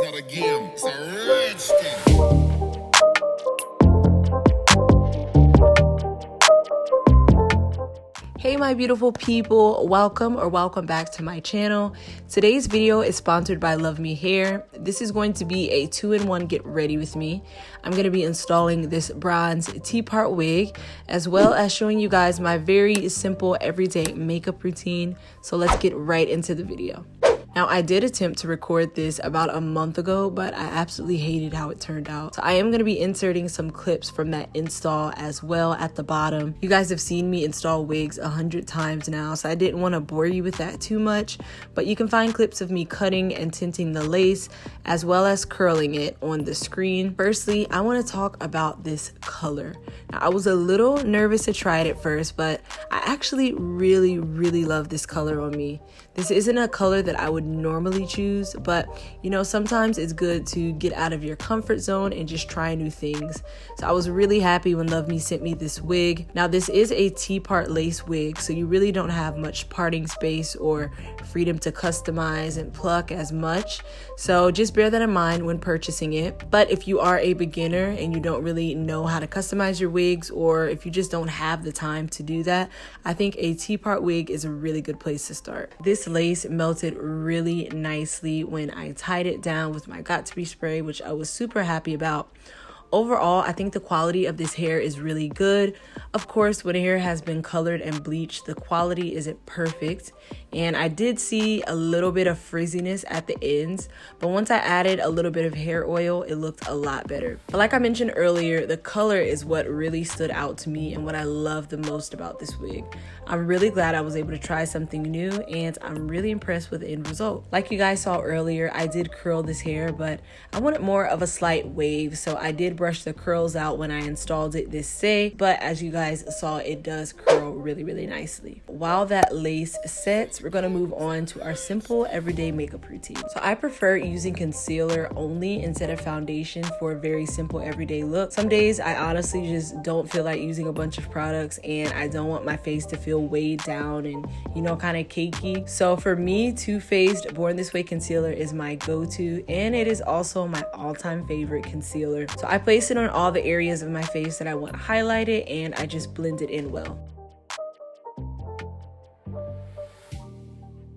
not a game, it's a rich thing. Hey my beautiful people, welcome back to my channel. Today's video is sponsored by Luvme Hair. This is going to be a 2-in-1 get ready with me. I'm going to be installing this bronze T-part wig as well as showing you guys my very simple everyday makeup routine. So let's get right into the video. Now, I did attempt to record this about a month ago, but I absolutely hated how it turned out. So I am going to be inserting some clips from that install as well at the bottom. You guys have seen me install wigs 100 times now, so I didn't want to bore you with that too much, but you can find clips of me cutting and tinting the lace as well as curling it on the screen. Firstly, I want to talk about this color. Now, I was a little nervous to try it at first, but I actually really love this color on me. This isn't a color that I would normally choose, but you know, sometimes it's good to get out of your comfort zone and just try new things. So I was really happy when Luvme sent me this wig. Now, this is a T-part lace wig, so you really don't have much parting space or freedom to customize and pluck as much. So just bear that in mind when purchasing it. But if you are a beginner and you don't really know how to customize your wigs, or if you just don't have the time to do that, I think a T-part wig is a really good place to start. This lace melted really nicely when I tied it down with my Got2b spray, which I was super happy about. Overall, I think the quality of this hair is really good. Of course, when hair has been colored and bleached, the quality isn't perfect. And I did see a little bit of frizziness at the ends, but once I added a little bit of hair oil, it looked a lot better. But like I mentioned earlier, the color is what really stood out to me and what I love the most about this wig. I'm really glad I was able to try something new, and I'm really impressed with the end result. Like you guys saw earlier, I did curl this hair, but I wanted more of a slight wave, so I did brush the curls out when I installed it this day, but as you guys saw, it does curl really nicely. While that lace sets, we're going to move on to our simple everyday makeup routine. So I prefer using concealer only instead of foundation for a very simple everyday look. Some days I honestly just don't feel like using a bunch of products, and I don't want my face to feel weighed down and, you know, kind of cakey. So for me, Too Faced Born This Way concealer is my go-to, and it is also my all-time favorite concealer. So I place it on all the areas of my face that I want highlighted, and I just blend it in well.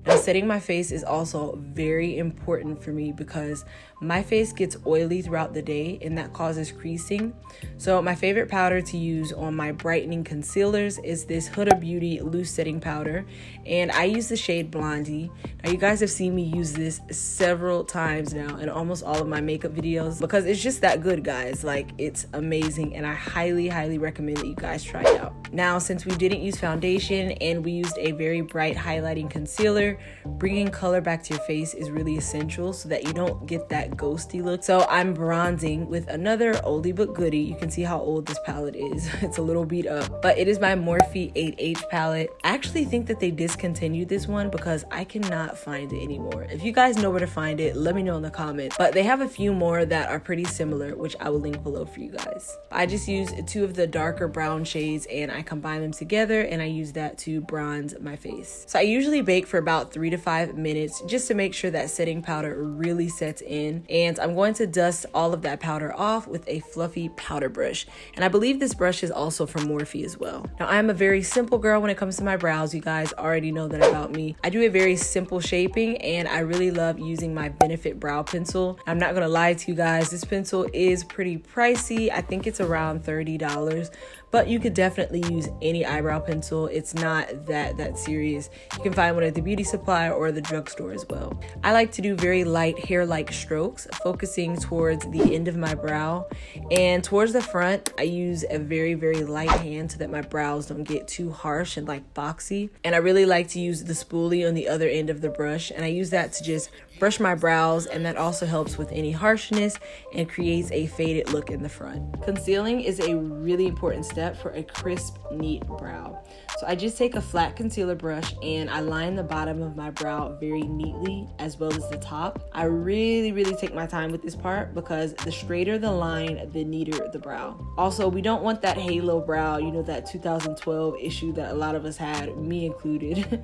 Now, setting my face is also very important for me because my face gets oily throughout the day and that causes creasing. So my favorite powder to use on my brightening concealers is this Huda Beauty loose setting powder, and I use the shade Blondie. Now, you guys have seen me use this several times now in almost all of my makeup videos because it's just that good, guys. Like, it's amazing, and I highly recommend that you guys try it out. Now, since we didn't use foundation and we used a very bright highlighting concealer, bringing color back to your face is really essential so that you don't get that ghosty look. So I'm bronzing with another oldie but goodie. You can see how old this palette is. It's a little beat up, but it is my Morphe 8H palette. I actually think that they discontinued this one because I cannot find it anymore. If you guys know where to find it, let me know in the comments. But they have a few more that are pretty similar, which I will link below for you guys. I just used two of the darker brown shades and I combine them together, and I use that to bronze my face. So I usually bake for about 3 to 5 minutes just to make sure that setting powder really sets in, and I'm going to dust all of that powder off with a fluffy powder brush, and I believe this brush is also from Morphe as well. Now, I am a very simple girl when it comes to my brows. You guys already know that about me. I do a very simple shaping, and I really love using my Benefit brow pencil. I'm not gonna lie to you guys, this pencil is pretty pricey. I think it's around $30, but you could definitely use any eyebrow pencil. It's not that serious. You can find one at the beauty supply or the drugstore as well. I like to do very light hair-like strokes, focusing towards the end of my brow, and towards the front I use a very light hand so that my brows don't get too harsh and like boxy. And I really like to use the spoolie on the other end of the brush, and I use that to just brush my brows, and that also helps with any harshness and creates a faded look in the front. Concealing is a really important step for a crisp, neat brow. So I just take a flat concealer brush and I line the bottom of my brow very neatly as well as the top. I really take my time with this part because the straighter the line, the neater the brow. Also, we don't want that halo brow, you know, that 2012 issue that a lot of us had, me included.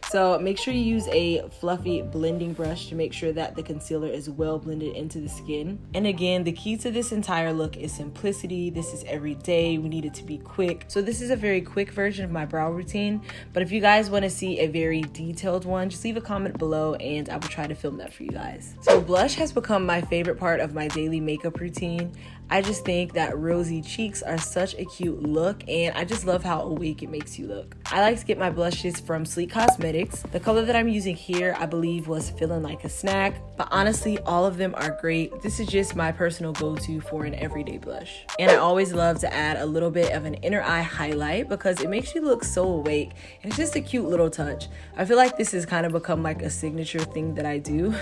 So make sure you use a fluffy blending brush to make sure that the concealer is well blended into the skin. And again, the key to this entire look is simplicity. This is every day. We need it to be quick. So this is a very quick version of my brow routine. But if you guys want to see a very detailed one, just leave a comment below and I will try to film that for you guys. So blush has become my favorite part of my daily makeup routine. I just think that rosy cheeks are such a cute look, and I just love how awake it makes you look. I like to get my blushes from Sleek Cosmetics. The color that I'm using here, I believe, was Feeling Like a Snack, but honestly, all of them are great. This is just my personal go-to for an everyday blush. And I always love to add a little bit of an inner eye highlight because it makes you look so awake, and it's just a cute little touch. I feel like this has kind of become like a signature thing that I do.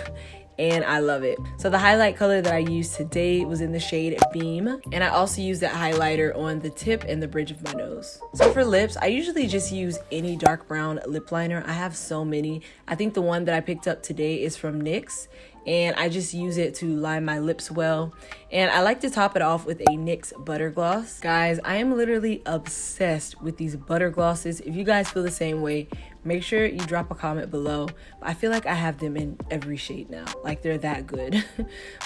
And I love it. So the highlight color that I used today was in the shade Beam. And I also use that highlighter on the tip and the bridge of my nose. So for lips, I usually just use any dark brown lip liner. I have so many. I think the one that I picked up today is from NYX. And I just use it to line my lips well. And I like to top it off with a NYX butter gloss. Guys, I am literally obsessed with these butter glosses. If you guys feel the same way, make sure you drop a comment below. I feel like I have them in every shade now. Like, they're that good.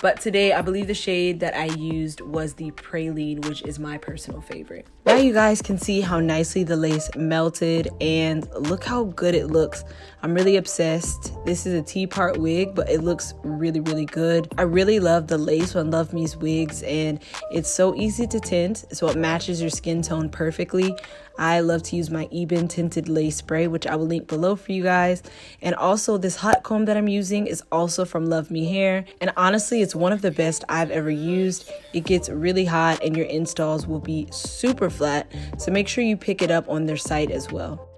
But today, I believe the shade that I used was the Praline, which is my personal favorite. Now you guys can see how nicely the lace melted, and look how good it looks. I'm really obsessed. This is a T-part wig, but it looks really, really good. I really love the lace on Luvme's wigs, and it's so easy to tint, so it matches your skin tone perfectly. I love to use my Eben tinted lace spray, which I will link below for you guys. And also this hot comb that I'm using is also from Luvme Hair. And honestly, it's one of the best I've ever used. It gets really hot and your installs will be super flat. So make sure you pick it up on their site as well.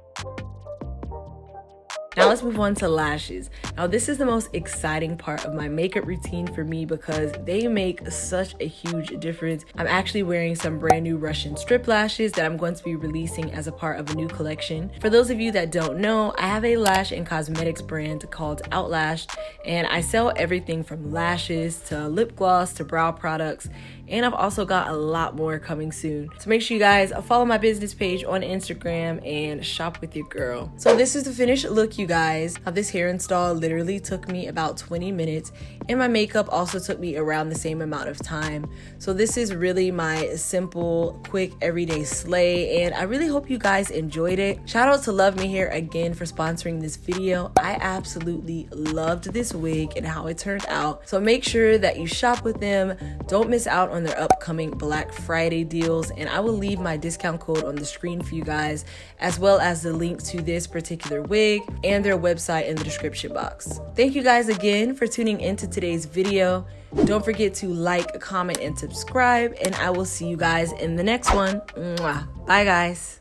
Now let's move on to lashes. Now this is the most exciting part of my makeup routine for me because they make such a huge difference. I'm actually wearing some brand new Russian strip lashes that I'm going to be releasing as a part of a new collection. For those of you that don't know, I have a lash and cosmetics brand called Outlashed, and I sell everything from lashes to lip gloss to brow products. And I've also got a lot more coming soon. So make sure you guys follow my business page on Instagram and shop with your girl. So this is the finished look, you guys. Now this hair install literally took me about 20 minutes, and my makeup also took me around the same amount of time. So this is really my simple, quick, everyday slay, and I really hope you guys enjoyed it. Shout out to Luvme Hair again for sponsoring this video. I absolutely loved this wig and how it turned out. So make sure that you shop with them. Don't miss out on their upcoming Black Friday deals, and I will leave my discount code on the screen for you guys, as well as the link to this particular wig and their website in the description box. Thank you guys again for tuning into today's video. Don't forget to like, comment, and subscribe, and I will see you guys in the next one. Mwah. Bye guys.